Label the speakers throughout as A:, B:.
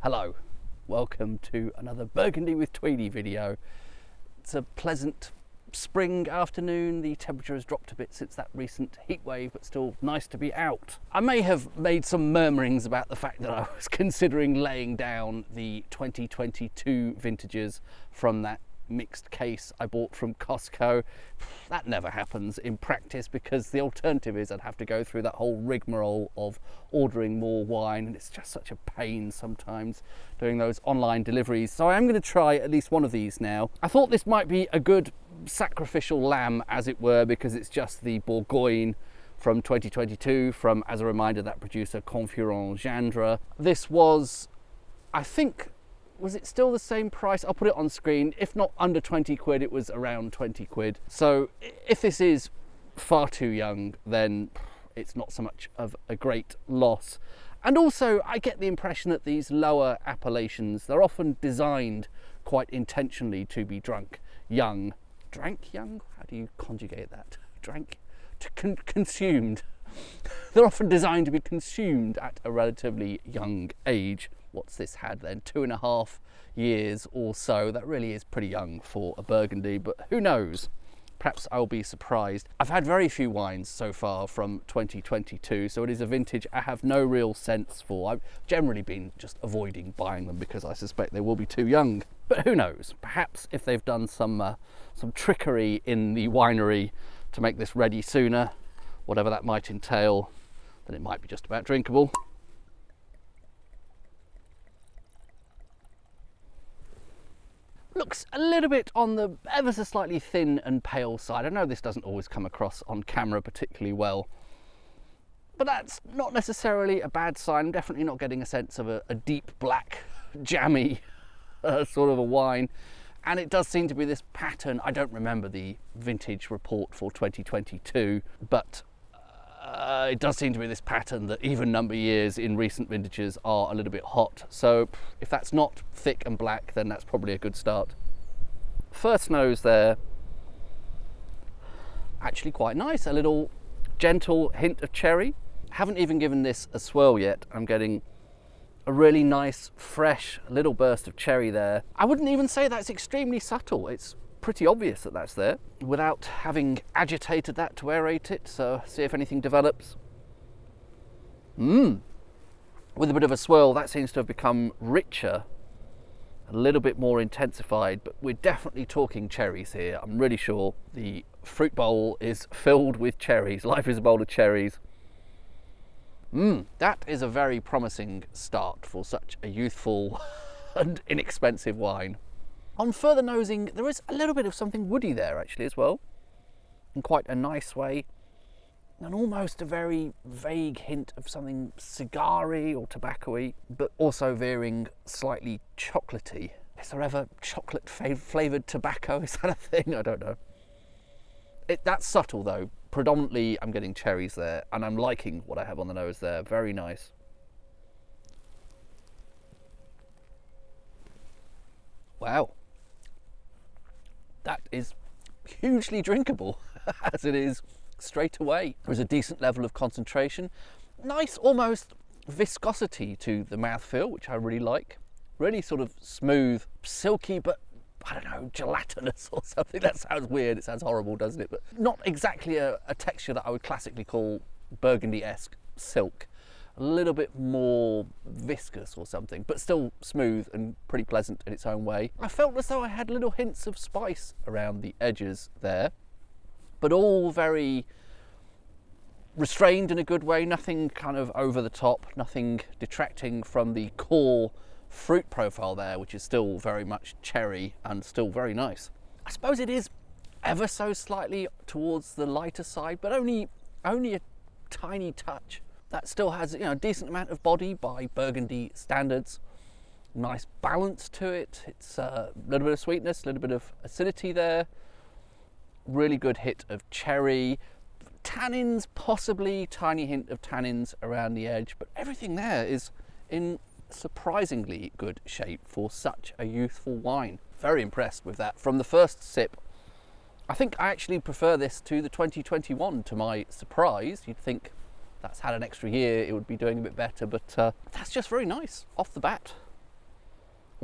A: Hello, welcome to another Burgundy with Tweedy video. It's a pleasant spring afternoon. The temperature has dropped a bit since that recent heat wave, but still nice to be out. I may have made some murmurings about the fact that I was considering laying down the 2022 vintages from that mixed case I bought from Costco. That never happens in practice because the alternative is I'd have to go through that whole rigmarole of ordering more wine, and it's just such a pain sometimes doing those online deliveries. So I am going to try at least one of these now. I thought this might be a good sacrificial lamb, as it were, because it's just the Bourgogne from 2022 from, as a reminder, that producer Confuron Gindre. This was, I think, was it still the same price? I'll put it on screen. If not under 20 quid, it was around 20 quid. So if this is far too young, then it's not so much of a great loss. And also, I get the impression that these lower appellations, they're often designed quite intentionally to be drunk young. Drank young? How do you conjugate that? Drank? Consumed. They're often designed to be consumed at a relatively young age. What's this had then? 2.5 years or so. That really is pretty young for a Burgundy, but who knows? Perhaps I'll be surprised. I've had very few wines so far from 2022, so it is a vintage I have no real sense for. I've generally been just avoiding buying them because I suspect they will be too young. But who knows? Perhaps if they've done some trickery in the winery to make this ready sooner, whatever that might entail, then it might be just about drinkable. Looks a little bit on the ever so slightly thin and pale side. I know this doesn't always come across on camera particularly well, but that's not necessarily a bad sign. I'm definitely not getting a sense of a deep black, jammy sort of a wine. And it does seem to be this pattern. I don't remember the vintage report for 2022, but it does seem to be this pattern that even number years in recent vintages are a little bit hot. So if that's not thick and black, then that's probably a good start. First nose there, actually quite nice. A little gentle hint of cherry. Haven't even given this a swirl yet. I'm getting a really nice, fresh little burst of cherry there. I wouldn't even say that's extremely subtle. It's pretty obvious that that's there without having agitated that to aerate it. So see if anything develops. With a bit of a swirl, that seems to have become richer, a little bit more intensified, but we're definitely talking cherries here. I'm really sure the fruit bowl is filled with cherries. Life is a bowl of cherries. That is a very promising start for such a youthful and inexpensive wine. On further nosing, there is a little bit of something woody there actually as well, in quite a nice way, and almost a very vague hint of something cigar-y or tobacco-y, but also veering slightly chocolatey. Is there ever chocolate flavoured tobacco? Is that a thing? I don't know. That's subtle though. Predominantly I'm getting cherries there, and I'm liking what I have on the nose there. Very nice. Wow. That is hugely drinkable, as it is straight away. There's a decent level of concentration. Nice, almost viscosity to the mouthfeel, which I really like. Really sort of smooth, silky, but I don't know, gelatinous or something. That sounds weird, it sounds horrible, doesn't it? But not exactly a texture that I would classically call Burgundy-esque silk. A little bit more viscous or something, but still smooth and pretty pleasant in its own way. I felt as though I had little hints of spice around the edges there, but all very restrained in a good way, nothing kind of over the top, nothing detracting from the core fruit profile there, which is still very much cherry and still very nice. I suppose it is ever so slightly towards the lighter side, but only a tiny touch. That still has, a decent amount of body by Burgundy standards. Nice balance to it. It's a little bit of sweetness, a little bit of acidity there. Really good hit of cherry. Tannins, possibly tiny hint of tannins around the edge, but everything there is in surprisingly good shape for such a youthful wine. Very impressed with that. From the first sip, I think I actually prefer this to the 2021, to my surprise. You'd think that's had an extra year, it would be doing a bit better, but that's just very nice off the bat.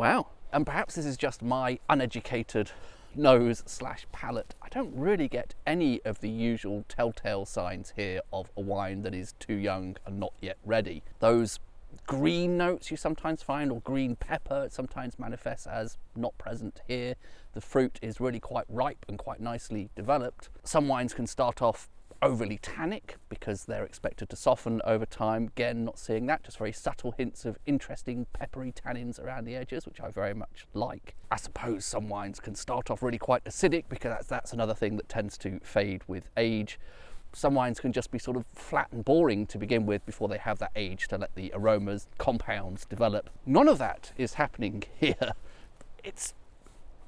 A: Wow. And perhaps this is just my uneducated nose slash palate. I don't really get any of the usual telltale signs here of a wine that is too young and not yet ready. Those green notes you sometimes find, or green pepper, it sometimes manifests as not present here. The fruit is really quite ripe and quite nicely developed. Some wines can start off overly tannic because they're expected to soften over time. Again, not seeing that, just very subtle hints of interesting peppery tannins around the edges, which I very much like. I suppose some wines can start off really quite acidic because that's another thing that tends to fade with age. Some wines can just be sort of flat and boring to begin with before they have that age to let the aromas, compounds develop. None of that is happening here.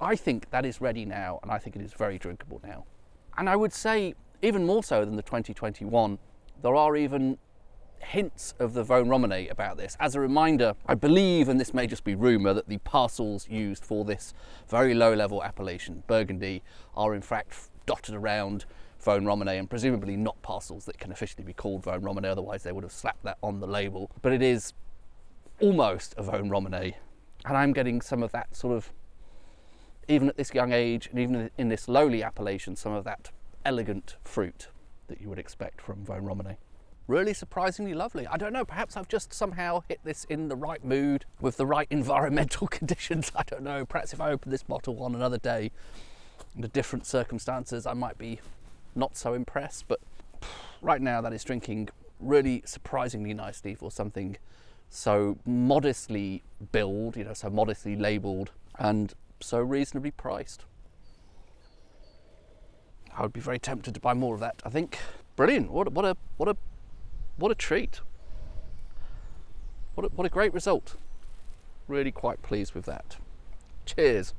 A: I think that is ready now, and I think it is very drinkable now. And I would say, even more so than the 2021, there are even hints of the Vosne Romanée about this. As a reminder, I believe, and this may just be rumour, that the parcels used for this very low-level appellation, Burgundy, are in fact dotted around Vosne Romanée, and presumably not parcels that can officially be called Vosne Romanée, otherwise they would have slapped that on the label. But it is almost a Vosne Romanée, and I'm getting some of that sort of, even at this young age, and even in this lowly appellation, some of that elegant fruit that you would expect from Vosne Romanée. Really surprisingly lovely. I don't know, perhaps I've just somehow hit this in the right mood with the right environmental conditions. I don't know, perhaps if I open this bottle on another day under different circumstances I might be not so impressed, but right now that is drinking really surprisingly nicely for something so modestly billed, so modestly labelled and so reasonably priced. I would be very tempted to buy more of that, I think. Brilliant. What a treat. What a great result. Really quite pleased with that. Cheers.